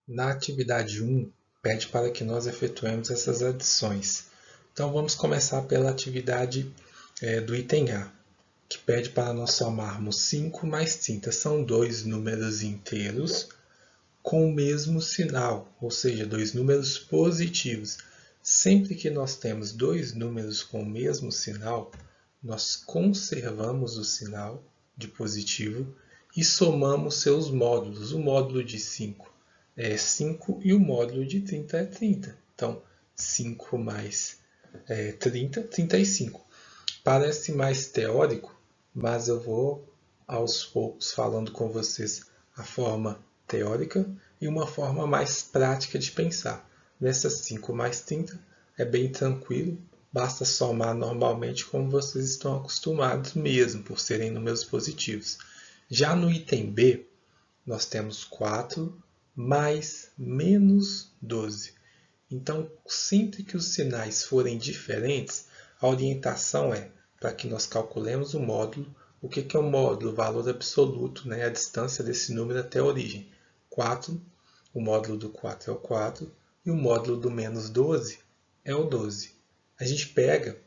Na atividade 1, pede para que nós efetuemos essas adições. Então, vamos começar pela atividade do item A, que pede para nós somarmos 5 mais 30. São dois números inteiros com o mesmo sinal, ou seja, dois números positivos. Sempre que nós temos dois números com o mesmo sinal, nós conservamos o sinal de positivo e somamos seus módulos. O módulo de 5 é 5 e o módulo de 30 é 30. Então, 5 mais 30, 35. Parece mais teórico, mas eu vou aos poucos falando com vocês a forma teórica e uma forma mais prática de pensar. Nessas 5 mais 30 é bem tranquilo, basta somar normalmente como vocês estão acostumados mesmo, por serem números positivos. Já no item B, nós temos 4 mais menos 12. Então, sempre que os sinais forem diferentes, a orientação é para que nós calculemos o módulo. O que é o módulo? O valor absoluto, né? A distância desse número até a origem. 4, o módulo do 4 é o 4, e o módulo do menos 12 é o 12. A gente pega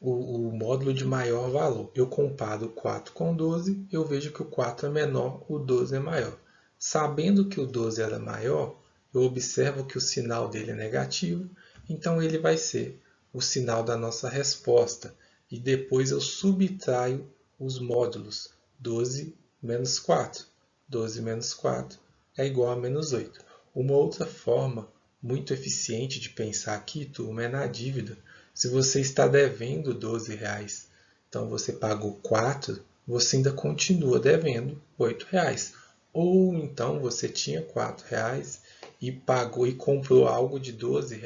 o módulo de maior valor. Eu comparo o 4 com o 12, eu vejo que o 4 é menor, o 12 é maior. Sabendo que o 12 era maior, eu observo que o sinal dele é negativo, então ele vai ser o sinal da nossa resposta. E depois eu subtraio os módulos. 12 menos 4. 12 menos 4 é igual a menos 8. Uma outra forma muito eficiente de pensar aqui, turma, é na dívida. Se você está devendo R$ 12, então você pagou 4, você ainda continua devendo R$ 8. Ou então você tinha R$ 4 e pagou e comprou algo de R$ 12,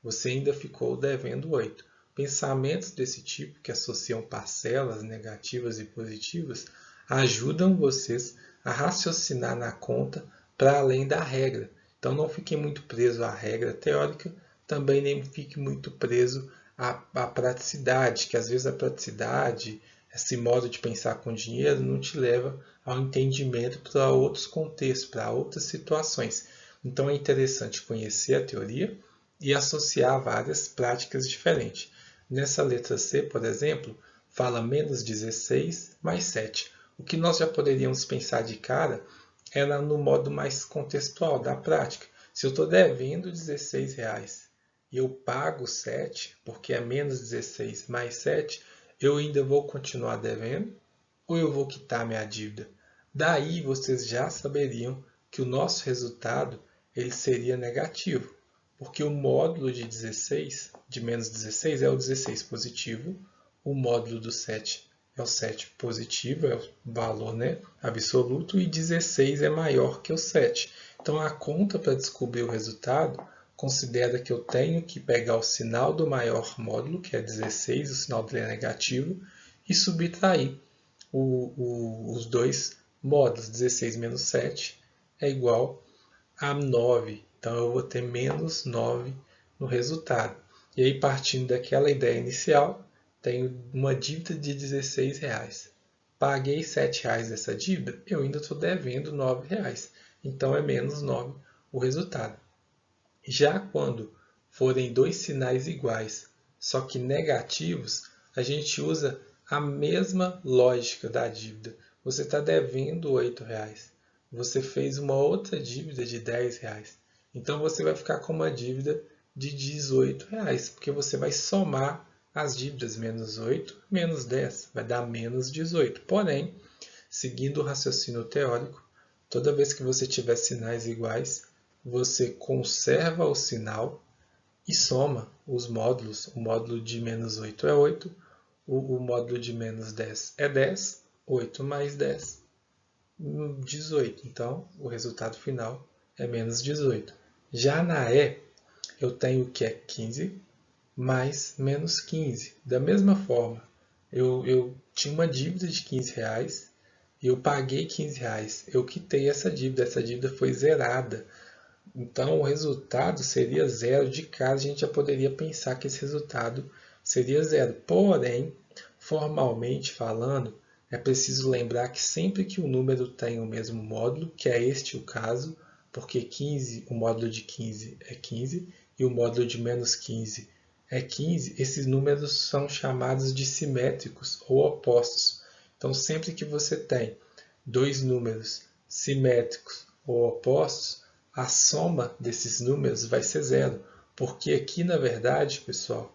você ainda ficou devendo 8. Pensamentos desse tipo, que associam parcelas negativas e positivas, ajudam vocês a raciocinar na conta para além da regra. Então não fique muito preso à regra teórica, também nem fique muito preso à praticidade, que às vezes a praticidade, esse modo de pensar com dinheiro, não te leva ao entendimento para outros contextos, para outras situações. Então é interessante conhecer a teoria e associar várias práticas diferentes. Nessa letra C, por exemplo, fala menos 16 mais 7. O que nós já poderíamos pensar de cara era no modo mais contextual da prática. Se eu estou devendo R$ 16 e eu pago 7, porque é menos 16 mais 7, eu ainda vou continuar devendo ou eu vou quitar minha dívida? Daí vocês já saberiam que o nosso resultado ele seria negativo, porque o módulo de 16, de menos 16, é o 16 positivo, o módulo do 7 é o 7 positivo, é o valor, né, absoluto, e 16 é maior que o 7. Então a conta para descobrir o resultado considera que eu tenho que pegar o sinal do maior módulo, que é 16, o sinal dele é negativo, e subtrair os dois módulos. 16 menos 7 é igual a 9. Então eu vou ter menos 9 no resultado. E aí, partindo daquela ideia inicial, tenho uma dívida de R$ 16. Paguei R$ 7 dessa dívida, eu ainda estou devendo R$ 9. Então é menos 9 o resultado. Já quando forem dois sinais iguais, só que negativos, a gente usa a mesma lógica da dívida. Você está devendo R$ 8. Você fez uma outra dívida de R$ 10. Então você vai ficar com uma dívida de R$ 18, porque você vai somar as dívidas menos 8 menos 10, vai dar menos 18. Porém, seguindo o raciocínio teórico, toda vez que você tiver sinais iguais, você conserva o sinal e soma os módulos. O módulo de menos 8 é 8, o módulo de menos 10 é 10, 8 mais 10, 18. Então, o resultado final é menos 18. Já na E, eu tenho que é 15 mais menos 15. Da mesma forma, eu tinha uma dívida de R$ 15 e eu paguei R$ 15. Eu quitei essa dívida foi zerada. Então, o resultado seria zero. De cara, a gente já poderia pensar que esse resultado seria zero. Porém, formalmente falando, é preciso lembrar que sempre que o número tem o mesmo módulo, que é este o caso, porque 15, o módulo de 15 é 15 e o módulo de menos 15 é 15, esses números são chamados de simétricos ou opostos. Então, sempre que você tem dois números simétricos ou opostos, a soma desses números vai ser zero, porque aqui, na verdade, pessoal,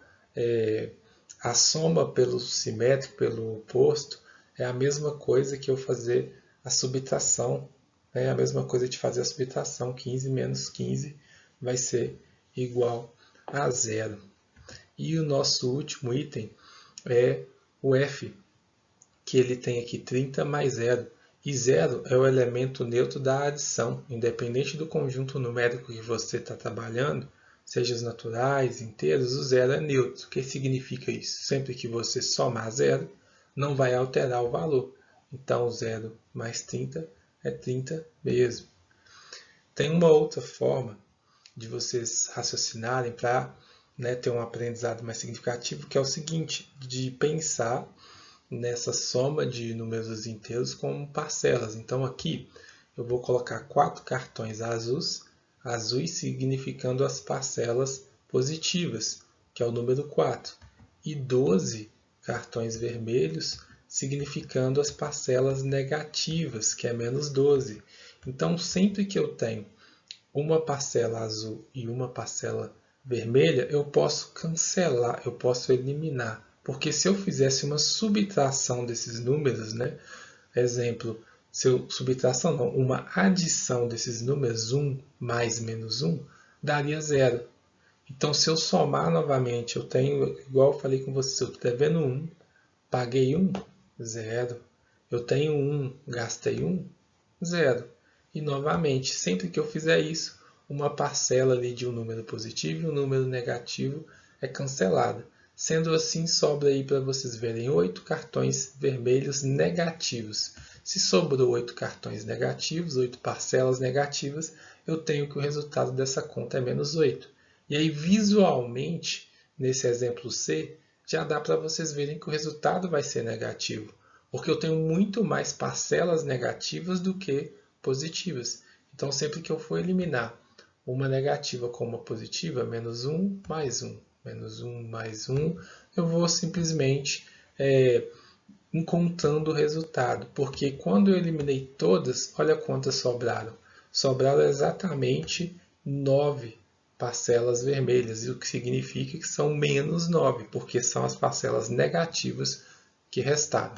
a soma pelo simétrico, pelo oposto, é a mesma coisa que eu fazer a subtração. É a mesma coisa de fazer a subtração. 15 menos 15 vai ser igual a zero. E o nosso último item é o f, que ele tem aqui 30 mais zero. E zero é o elemento neutro da adição, independente do conjunto numérico que você está trabalhando, seja os naturais, inteiros, o zero é neutro. O que significa isso? Sempre que você somar zero, não vai alterar o valor. Então, 0 mais 30 é 30 mesmo. Tem uma outra forma de vocês raciocinarem para ter um aprendizado mais significativo, que é o seguinte, de pensar nessa soma de números inteiros como parcelas. Então aqui eu vou colocar 4 cartões azuis significando as parcelas positivas, que é o número 4, e 12 cartões vermelhos significando as parcelas negativas, que é menos 12. Então sempre que eu tenho uma parcela azul e uma parcela vermelha, eu posso cancelar, eu posso eliminar. Porque se eu fizesse uma subtração desses números, exemplo, subtração não, uma adição desses números, 1 mais menos 1, daria 0. Então, se eu somar novamente, eu tenho, igual eu falei com vocês, eu estou devendo 1, paguei 1, 0. Eu tenho 1, gastei 1, 0. E novamente, sempre que eu fizer isso, uma parcela ali de um número positivo e um número negativo é cancelada. Sendo assim, sobra aí para vocês verem 8 cartões vermelhos negativos. Se sobrou 8 cartões negativos, 8 parcelas negativas, eu tenho que o resultado dessa conta é menos 8. E aí, visualmente, nesse exemplo C, já dá para vocês verem que o resultado vai ser negativo, porque eu tenho muito mais parcelas negativas do que positivas. Então, sempre que eu for eliminar uma negativa com uma positiva, menos 1 mais 1, menos 1 mais 1, eu vou simplesmente encontrando o resultado, porque quando eu eliminei todas, olha quantas sobraram. Sobraram exatamente 9 parcelas vermelhas, o que significa que são menos 9, porque são as parcelas negativas que restaram.